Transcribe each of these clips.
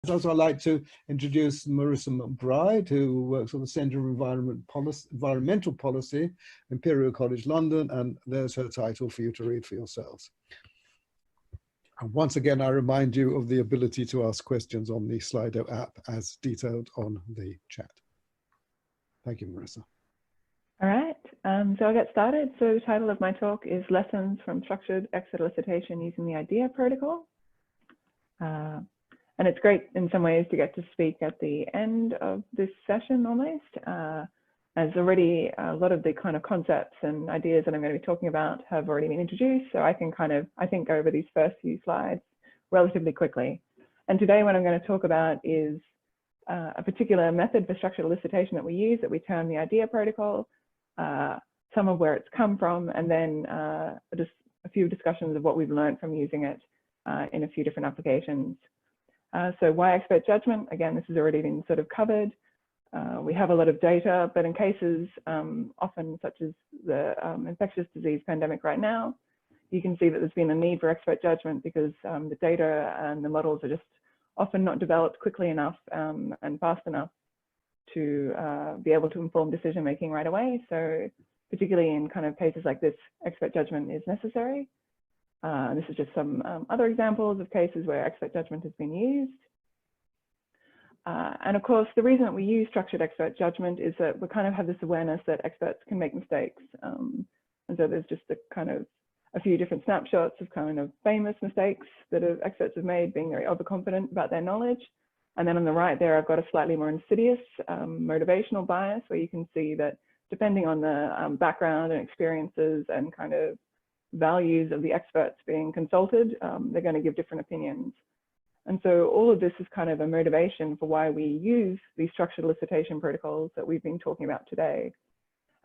I'd also like to introduce Marissa McBride, who works on the Centre of Environmental Policy, Imperial College London, and there's her title for you to read for yourselves. And once again, I remind you of the ability to ask questions on the Slido app as detailed on the chat. Thank you, Marissa. All right, so I'll get started. So the title of my talk is Lessons from Structured Expert Elicitation Using the IDEA Protocol. And it's great in some ways to get to speak at the end of this session almost, as already a lot of the kind of concepts and ideas that I'm going to be talking about have already been introduced. So I can I think, go over these first few slides relatively quickly. And today what I'm going to talk about is a particular method for structured elicitation that we use that we term the IDEA protocol, some of where it's come from, and then just a few discussions of what we've learned from using it in a few different applications. So why expert judgment? Again, this has already been sort of covered. We have a lot of data, but in cases often such as the infectious disease pandemic right now, you can see that there's been a need for expert judgment because the data and the models are just often not developed quickly enough and fast enough to be able to inform decision making right away. So particularly in kind of cases like this, expert judgment is necessary. This is just some other examples of cases where expert judgment has been used. And of course, the reason that we use structured expert judgment is that we kind of have this awareness that experts can make mistakes. And so there's just a few different snapshots of kind of famous mistakes that experts have made, being very overconfident about their knowledge. And then on the right there, I've got a slightly more insidious motivational bias, where you can see that depending on the background and experiences and kind of values of the experts being consulted, they're going to give different opinions. And so all of this is kind of a motivation for why we use these structured elicitation protocols that we've been talking about today.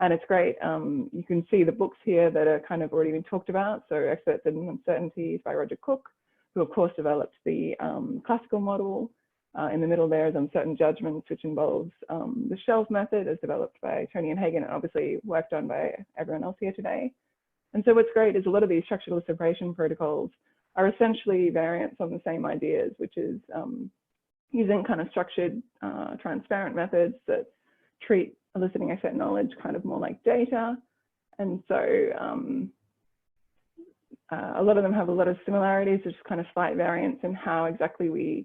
And it's great. You can see the books here that are kind of already been talked about. So Experts in Uncertainties by Roger Cook, who of course developed the classical model. In the middle there is Uncertain Judgments, which involves the shelf method, as developed by Tony and Hagen, and obviously worked on by everyone else here today. And so what's great is a lot of these structured elicitation protocols are essentially variants on the same ideas, which is using kind of structured, transparent methods that treat eliciting expert knowledge kind of more like data. And so a lot of them have a lot of similarities, just kind of slight variants in how exactly we,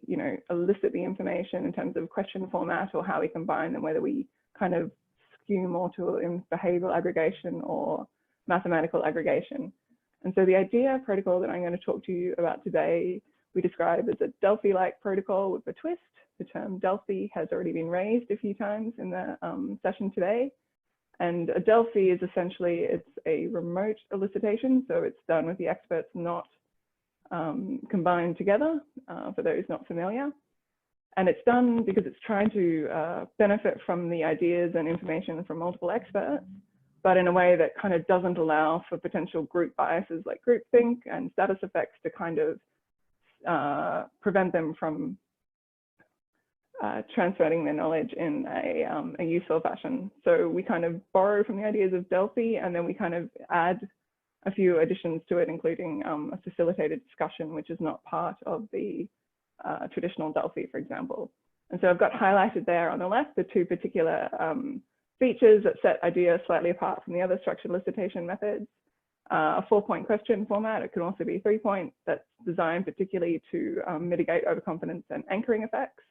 elicit the information in terms of question format, or how we combine them, whether we kind of skew more to behavioral aggregation or mathematical aggregation. And so the IDEA protocol that I'm going to talk to you about today, we describe as a Delphi-like protocol with a twist. The term Delphi has already been raised a few times in the session today. And a Delphi is essentially, it's a remote elicitation. So it's done with the experts not combined together, for those not familiar. And it's done because it's trying to benefit from the ideas and information from multiple experts, but in a way that kind of doesn't allow for potential group biases like groupthink and status effects to kind of prevent them from transferring their knowledge in a useful fashion. So we kind of borrow from the ideas of Delphi, and then we kind of add a few additions to it, including a facilitated discussion, which is not part of the traditional Delphi, for example. And so I've got highlighted there on the left the two particular features that set IDEA slightly apart from the other structured elicitation methods. A 4-point question format. It can also be 3-point, that's designed particularly to mitigate overconfidence and anchoring effects,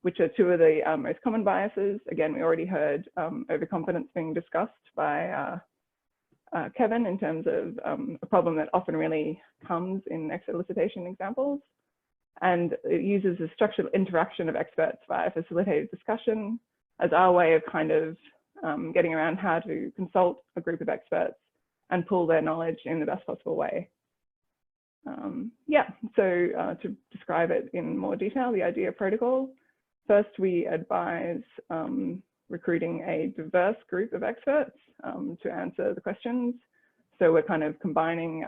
which are two of the most common biases. Again, we already heard overconfidence being discussed by Kevin in terms of a problem that often really comes in expert elicitation examples. And it uses the structured interaction of experts via facilitated discussion as our way of kind of getting around how to consult a group of experts and pull their knowledge in the best possible way. To describe it in more detail, the IDEA protocol. First, we advise recruiting a diverse group of experts to answer the questions. So we're kind of combining,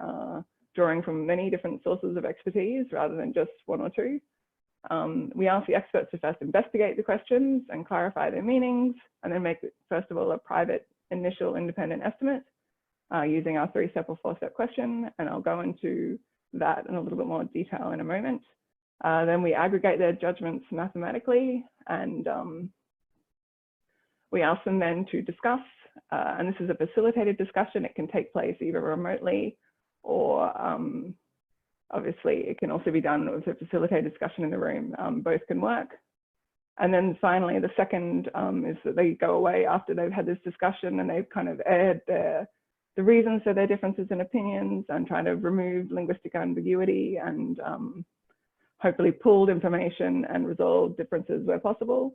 drawing from many different sources of expertise rather than just one or two. We ask the experts to first investigate the questions and clarify their meanings, and then make, first of all, a private initial independent estimate using our 3-step or 4-step question. And I'll go into that in a little bit more detail in a moment. Then we aggregate their judgments mathematically, and we ask them then to discuss. And this is a facilitated discussion. It can take place either remotely or obviously it can also be done with a facilitated discussion in the room. Both can work. And then finally, the second is that they go away after they've had this discussion and they've kind of aired the reasons for their differences in opinions and trying to remove linguistic ambiguity and hopefully pooled information and resolve differences where possible.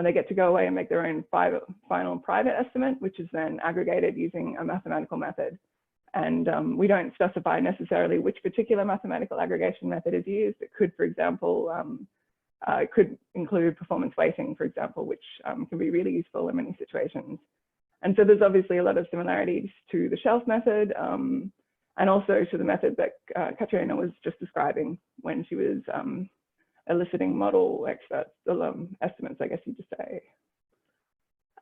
They get to go away and make their own final private estimate, which is then aggregated using a mathematical method. And we don't specify necessarily which particular mathematical aggregation method is used. It could, for example, it could include performance weighting, for example, which can be really useful in many situations. And so there's obviously a lot of similarities to the shelf method and also to the method that Katerina was just describing when she was eliciting model experts, estimates, I guess you could say.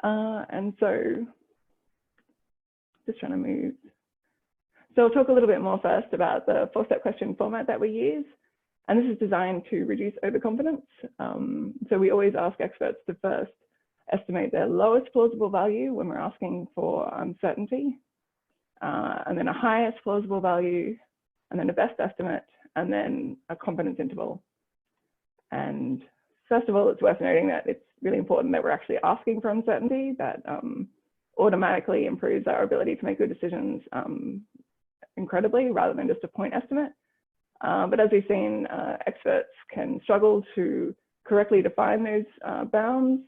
And so just trying to move. So I'll talk a little bit more first about the 4-step question format that we use. And this is designed to reduce overconfidence. So we always ask experts to first estimate their lowest plausible value when we're asking for uncertainty, and then a highest plausible value, and then a best estimate, and then a confidence interval. And first of all, it's worth noting that it's really important that we're actually asking for uncertainty. That automatically improves our ability to make good decisions incredibly, rather than just a point estimate. But as we've seen, experts can struggle to correctly define those bounds.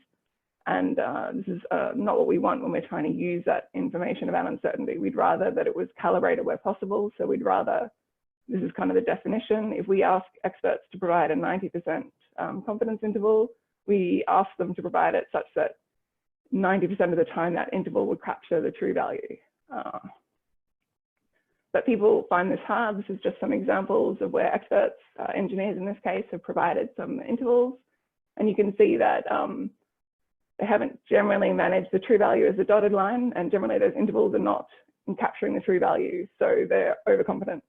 And this is not what we want when we're trying to use that information about uncertainty. We'd rather that it was calibrated where possible. So we'd rather, this is kind of the definition, if we ask experts to provide a 90% confidence interval, we ask them to provide it such that 90% of the time that interval would capture the true value. But people find this hard. This is just some examples of where experts, engineers in this case, have provided some intervals. And you can see that they haven't generally managed the true value as a dotted line, and generally those intervals are not in capturing the true value, so they're overconfident.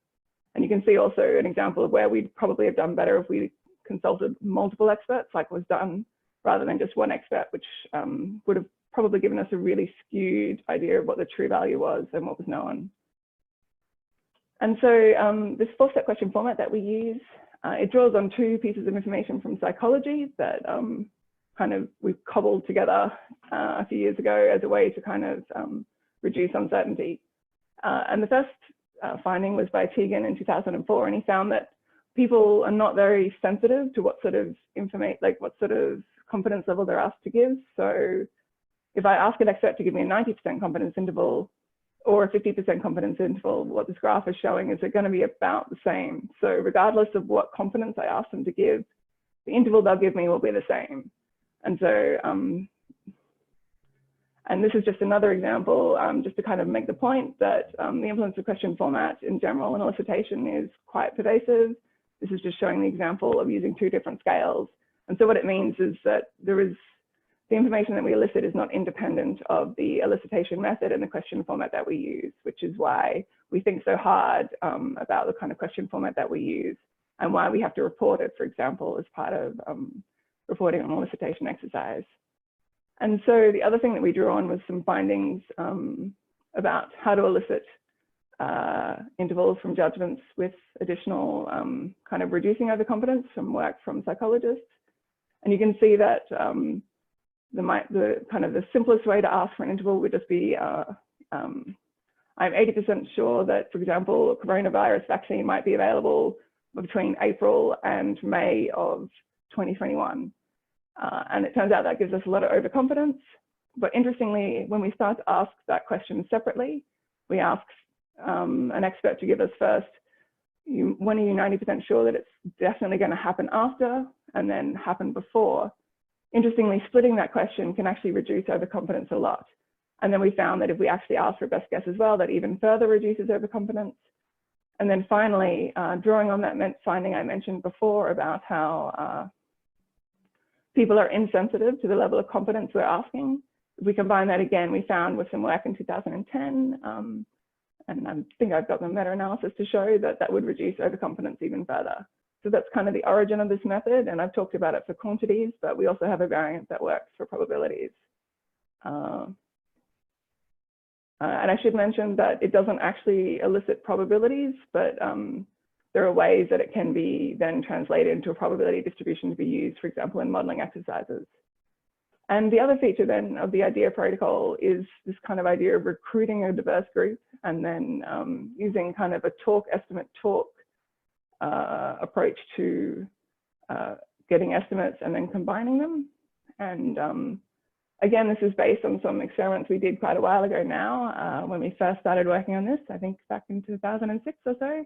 And you can see also an example of where we'd probably have done better if we consulted multiple experts, like was done, rather than just one expert, which would have probably given us a really skewed idea of what the true value was and what was known. And so this 4-step question format that we use, it draws on 2 pieces of information from psychology that we've cobbled together a few years ago as a way to kind of reduce uncertainty. And the first finding was by Tegan in 2004, and he found that people are not very sensitive to what sort of what sort of confidence level they're asked to give. So if I ask an expert to give me a 90% confidence interval or a 50% confidence interval, what this graph is showing is they're going to be about the same. So regardless of what confidence I ask them to give, the interval they'll give me will be the same. And so, and this is just another example, just to kind of make the point that the influence of question format in general in elicitation is quite pervasive. This is just showing the example of using 2 different scales. And so what it means is that the information that we elicit is not independent of the elicitation method and the question format that we use, which is why we think so hard about the kind of question format that we use and why we have to report it, for example, as part of reporting on elicitation exercise. And so the other thing that we drew on was some findings about how to elicit intervals from judgments with additional kind of reducing overconfidence from work from psychologists. And you can see that the simplest way to ask for an interval would just be, I'm 80% sure that, for example, a coronavirus vaccine might be available between April and May of 2021. And it turns out that gives us a lot of overconfidence. But interestingly, when we start to ask that question separately, we ask an expert to give us first, when are you 90% sure that it's definitely going to happen after and then happen before? Interestingly, splitting that question can actually reduce overconfidence a lot. And then we found that if we actually ask for best guess as well, that even further reduces overconfidence. And then finally, drawing on that finding I mentioned before about how people are insensitive to the level of confidence we're asking. If we combine that again, we found with some work in 2010, and I think I've got the meta-analysis to show that that would reduce overconfidence even further. So that's kind of the origin of this method, and I've talked about it for quantities, but we also have a variant that works for probabilities. And I should mention that it doesn't actually elicit probabilities, but there are ways that it can be then translated into a probability distribution to be used, for example, in modeling exercises. And the other feature then of the IDEA protocol is this kind of idea of recruiting a diverse group and then using kind of a estimate talk approach to getting estimates and then combining them. And again, this is based on some experiments we did quite a while ago now when we first started working on this, I think back in 2006 or so.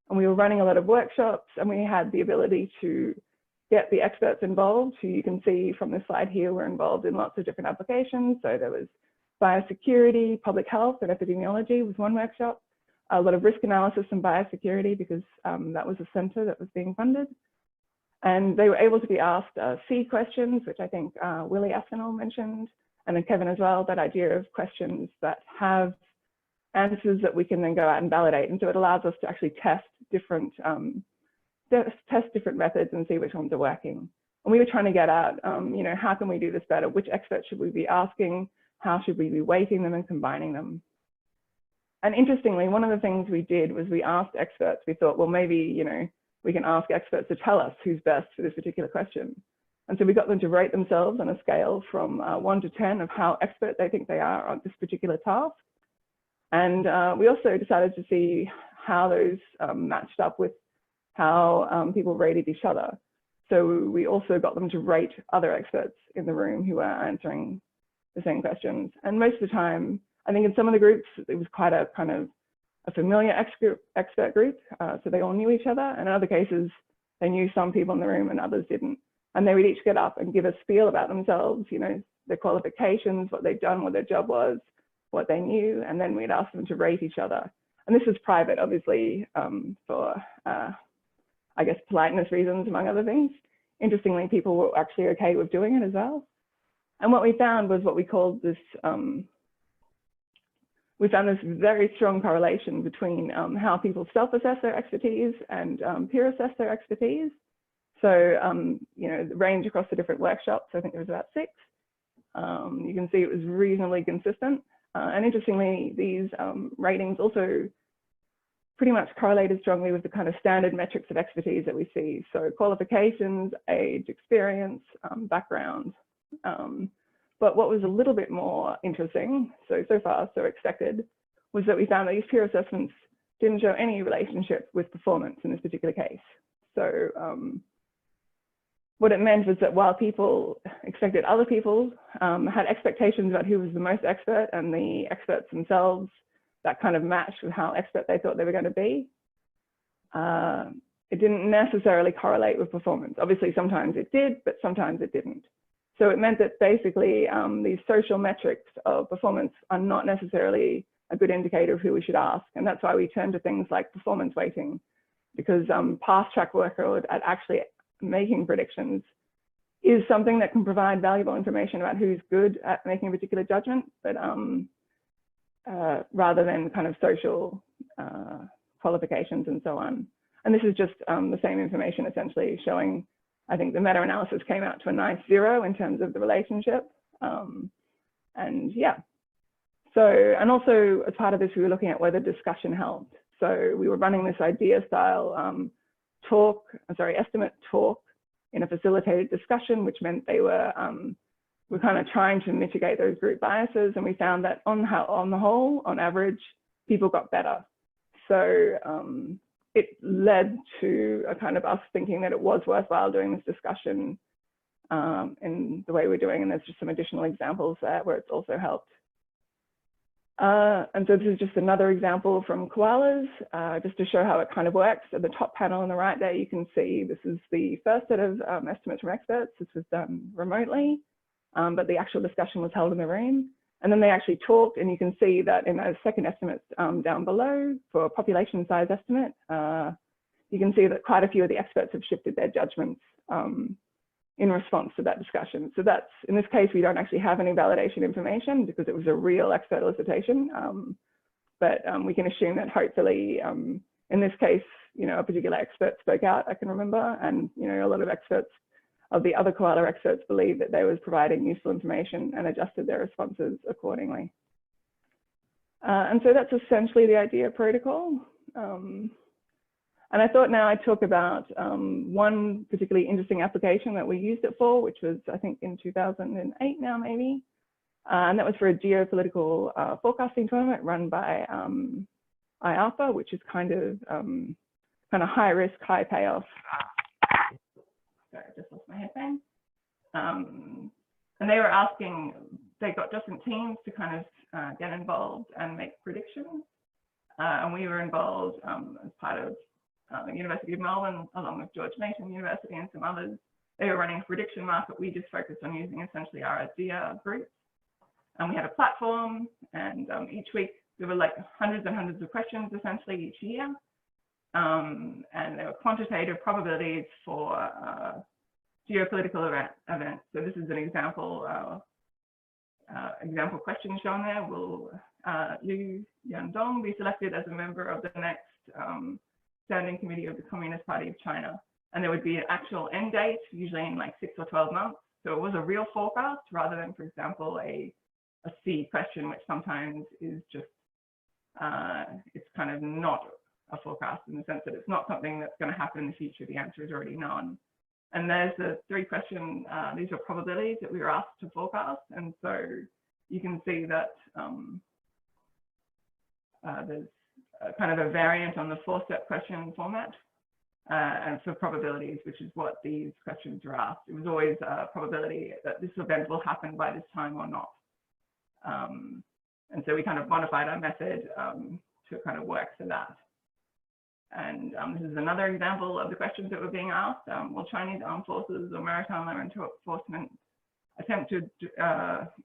And we were running a lot of workshops, and we had the ability to get the experts involved, who you can see from this slide here were involved in lots of different applications. So there was biosecurity, public health, and epidemiology was one workshop, a lot of risk analysis and biosecurity, because that was a center that was being funded. And they were able to be asked C questions, which I think Willie Aspinall mentioned, and then Kevin as well, that idea of questions that have answers that we can then go out and validate. And so it allows us to actually test different methods and see which ones are working. And we were trying to get at, you know, how can we do this better? Which experts should we be asking? How should we be weighting them and combining them? And interestingly, one of the things we did was we asked experts, we thought, well, maybe, you know, we can ask experts to tell us who's best for this particular question. And so we got them to rate themselves on a scale from 1 to 10 of how expert they think they are on this particular task. And we also decided to see how those matched up with how people rated each other. So we also got them to rate other experts in the room who were answering the same questions. And most of the time, I think in some of the groups, it was quite a kind of a familiar expert group. So they all knew each other. And in other cases, they knew some people in the room and others didn't. And they would each get up and give a spiel about themselves, you know, their qualifications, what they'd done, what their job was, what they knew, and then we'd ask them to rate each other. And this is private, obviously, for, I guess, politeness reasons, among other things. Interestingly, people were actually okay with doing it as well. And what we found was what we called this, we found this very strong correlation between how people self-assess their expertise and peer assess their expertise. So, you know, the range across the different workshops, I think there was about 6. You can see it was reasonably consistent. And interestingly, these ratings also pretty much correlated strongly with the kind of standard metrics of expertise that we see. So qualifications, age, experience, background. But what was a little bit more interesting, so far so expected, was that we found that these peer assessments didn't show any relationship with performance in this particular case. So what it meant was that while people expected other people had expectations about who was the most expert, and the experts themselves, that kind of matched with how expert they thought they were going to be, it didn't necessarily correlate with performance. Obviously, sometimes it did, but sometimes it didn't. So it meant that basically these social metrics of performance are not necessarily a good indicator of who we should ask. And that's why we turn to things like performance weighting, because past track record at actually making predictions is something that can provide valuable information about who's good at making a particular judgment, but rather than kind of social qualifications and so on. And this is just the same information essentially showing, I think the meta-analysis came out to a nice 0 in terms of the relationship. And yeah, so, and also as part of this, we were looking at whether discussion helped. So we were running this IDEA style estimate talk in a facilitated discussion, which meant they were kind of trying to mitigate those group biases. And we found that on the whole, on average, people got better. So it led to a kind of us thinking that it was worthwhile doing this discussion in the way we're doing. And there's just some additional examples there where it's also helped. And so this is just another example from koalas, just to show how it kind of works. At the top panel on the right there, you can see this is the first set of estimates from experts. This was done remotely, but the actual discussion was held in the room. And then they actually talked, and you can see that in those second estimates down below for population size estimate, you can see that quite a few of the experts have shifted their judgments in response to that discussion. So that's, in this case, we don't actually have any validation information because it was a real expert elicitation. But we can assume that hopefully, in this case, a particular expert spoke out, I can remember, and a lot of experts of the other koala experts believed that they was providing useful information and adjusted their responses accordingly. And so that's essentially the IDEA protocol. And I thought now I'd talk about one particularly interesting application that we used it for, which was, I think, in 2008 now, maybe. And that was for a geopolitical forecasting tournament run by IARPA, which is kind of high risk, high payoff. Sorry, I just lost my headphone. And they were asking, they got different teams to kind of get involved and make predictions. And we were involved as part of the University of Melbourne, along with George Mason University and some others. They were running a prediction market. We just focused on using essentially our IDEA groups. And we had a platform, and each week there were like hundreds and hundreds of questions essentially each year. And there were quantitative probabilities for geopolitical events. So this is an example question shown there. Will Liu Yandong be selected as a member of the next standing committee of the Communist Party of China? And there would be an actual end date, usually in like 6 or 12 months. So it was a real forecast rather than, for example, a C question, which sometimes is just, it's kind of not a forecast in the sense that it's not something that's going to happen in the future. The answer is already known. And there's the 3 question, these are probabilities that we were asked to forecast. And so you can see that there's kind of a variant on the 4-step question format. And for probabilities, which is what these questions are asked. It was always a probability that this event will happen by this time or not. And so we kind of modified our method to kind of work for that. And this is another example of the questions that were being asked. Will Chinese armed forces or maritime law enforcement attempt to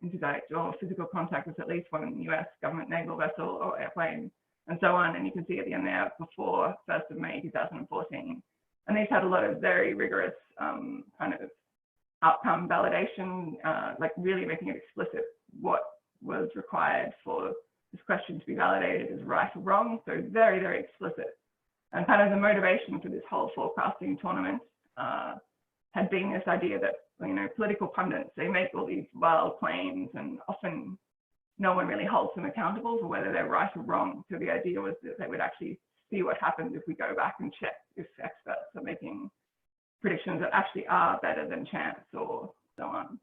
interdict or physical contact with at least one US government naval vessel or airplane, and so on? And you can see at the end there, before 1st of May 2014. And these had a lot of very rigorous kind of outcome validation, like really making it explicit what was required for this question to be validated as right or wrong. So very, very explicit. And kind of the motivation for this whole forecasting tournament had been this idea that, political pundits, they make all these wild claims and often no one really holds them accountable for whether they're right or wrong. So the idea was that they would actually see what happens if we go back and check if experts are making predictions that actually are better than chance or so on.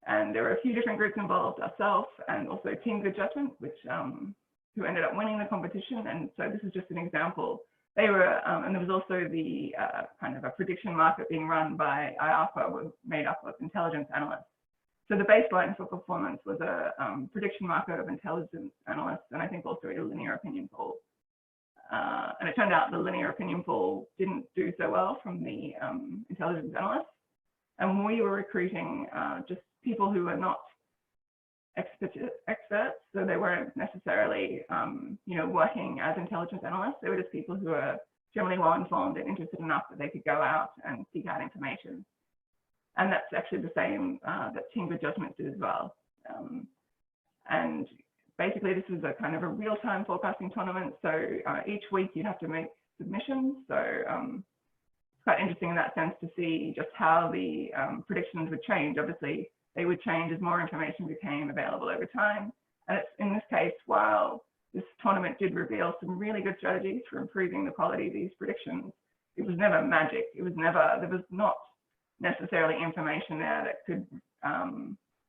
And there were a few different groups involved, ourselves and also Team Good Judgment, which who ended up winning the competition. And so this is just an example. They were, and there was also the kind of a prediction market being run by IARPA, was made up of intelligence analysts. So the baseline for performance was a prediction market of intelligence analysts, and I think also a linear opinion pool. And it turned out the linear opinion pool didn't do so well from the intelligence analysts. And we were recruiting just people who were not experts, so they weren't necessarily, working as intelligence analysts. They were just people who were generally well informed and interested enough that they could go out and seek out information. And that's actually the same that Team Good Judgment did as well. And basically, this was a kind of a real-time forecasting tournament. So each week you'd have to make submissions. So it's quite interesting in that sense to see just how the predictions would change. Obviously, they would change as more information became available over time. And it's, in this case, while this tournament did reveal some really good strategies for improving the quality of these predictions, it was never magic. It was never, there was not necessarily information there that could,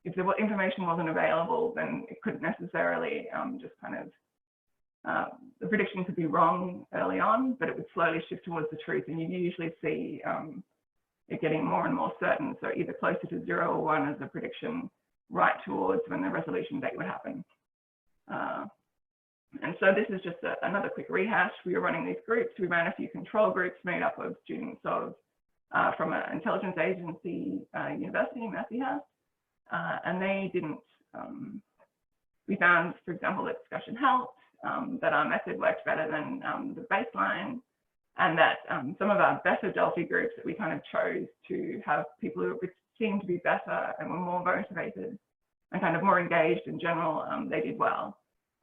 if the information wasn't available, then it couldn't necessarily just kind of, the prediction could be wrong early on, but it would slowly shift towards the truth. And you usually see it getting more and more certain. So either closer to 0 or 1 as a prediction, right towards when the resolution date would happen. And so this is just another quick rehash. We were running these groups. We ran a few control groups made up of students of from an intelligence agency university, Massey House, and they didn't, we found, for example, that discussion helped, that our method worked better than the baseline, and that some of our better Delphi groups that we kind of chose to have people who seemed to be better and were more motivated and kind of more engaged in general, they did well.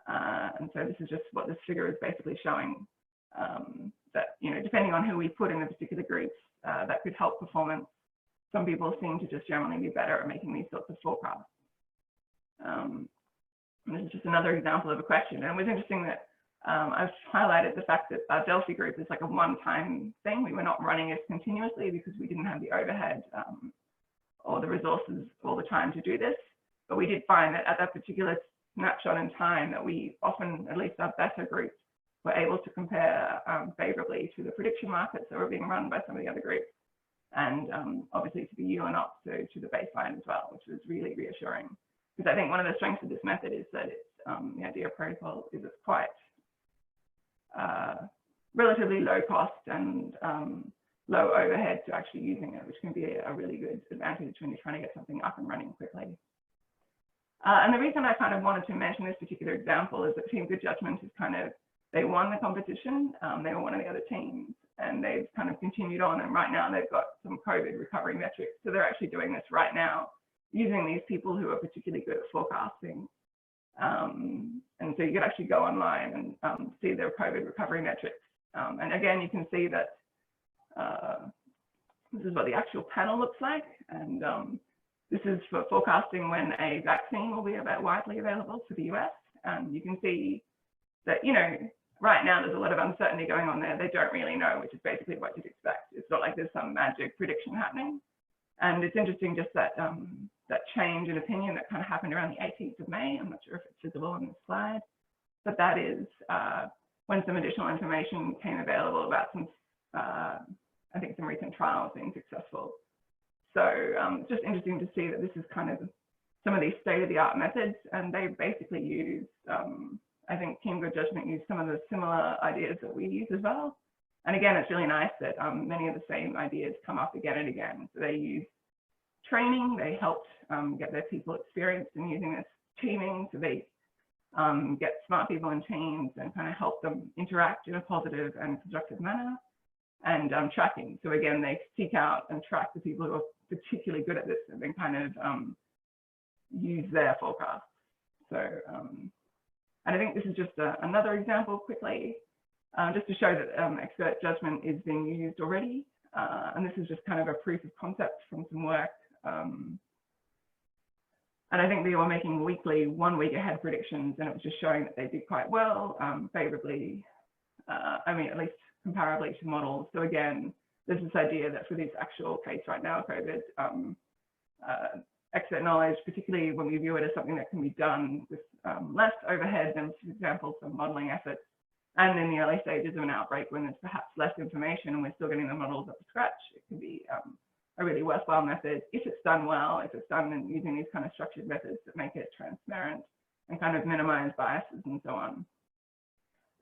And so this is just what this figure is basically showing. that, you know, depending on who we put in the particular groups, that could help performance. Some people seem to just generally be better at making these sorts of forecasts. And this is just another example of a question. And it was interesting that I've highlighted the fact that our Delphi group is like a one-time thing. We were not running it continuously because we didn't have the overhead or the resources all the time to do this. But we did find that at that particular snapshot in time that we often, at least our better groups, were able to compare favorably to the prediction markets that were being run by some of the other groups. And obviously to the U and up to the baseline as well, which was really reassuring. Because I think one of the strengths of this method is that it's, the idea of protocol is it's quite relatively low cost and low overhead to actually using it, which can be a really good advantage when you're trying to get something up and running quickly. And the reason I kind of wanted to mention this particular example is that Team Good Judgment is kind of, they won the competition, they were one of the other teams, and they've kind of continued on, and right now they've got some COVID recovery metrics. So they're actually doing this right now, using these people who are particularly good at forecasting. And so you can actually go online and see their COVID recovery metrics. And again, you can see that this is what the actual panel looks like. And this is for forecasting when a vaccine will be widely available for the US. And you can see that, you know, right now there's a lot of uncertainty going on there. They don't really know, which is basically what you'd expect. It's not like there's some magic prediction happening. And it's interesting just that that change in opinion that kind of happened around the 18th of May. I'm not sure if it's visible on this slide, but that is when some additional information came available about some, I think some recent trials being successful. So it's just interesting to see that this is kind of some of these state-of-the-art methods, and they basically use, I think Team Good Judgment used some of the similar ideas that we use as well. And again, it's really nice that many of the same ideas come up again and again. So they use training, they helped get their people experienced in using this, teaming, so they get smart people in teams and kind of help them interact in a positive and constructive manner, and tracking. So again, they seek out and track the people who are particularly good at this and then kind of use their forecasts. So, and I think this is just another example quickly, just to show that expert judgment is being used already. And this is just kind of a proof of concept from some work. And I think they were making weekly 1 week ahead predictions, and it was just showing that they did quite well, favorably, I mean, at least comparably to models. So again, there's this idea that for this actual case right now, COVID, expert knowledge, particularly when we view it as something that can be done with less overhead than, for example, some modeling efforts, and in the early stages of an outbreak when there's perhaps less information and we're still getting the models up to scratch, it can be a really worthwhile method if it's done well, if it's done in using these kind of structured methods that make it transparent and kind of minimize biases and so on.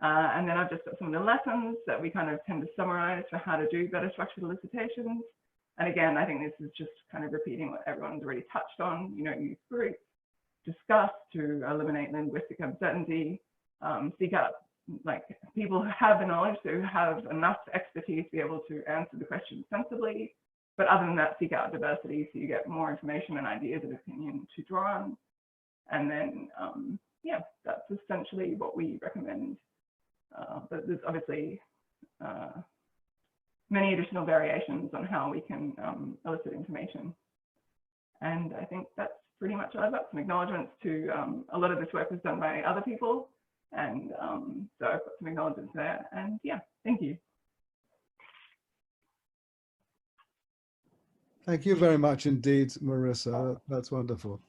And then I've just got some of the lessons that we kind of tend to summarize for how to do better structured elicitations. And again, I think this is just kind of repeating what everyone's already touched on, you know, use groups, discuss to eliminate linguistic uncertainty, seek out like people who have the knowledge, who have enough expertise to be able to answer the question sensibly. But other than that, seek out diversity so you get more information and ideas and opinion to draw on. And then, yeah, that's essentially what we recommend. But there's obviously many additional variations on how we can elicit information. And I think that's pretty much all. I've got some acknowledgements to a lot of this work was done by other people. And so I've got some acknowledgements there. And yeah, thank you. Thank you very much indeed, Marissa. That's wonderful.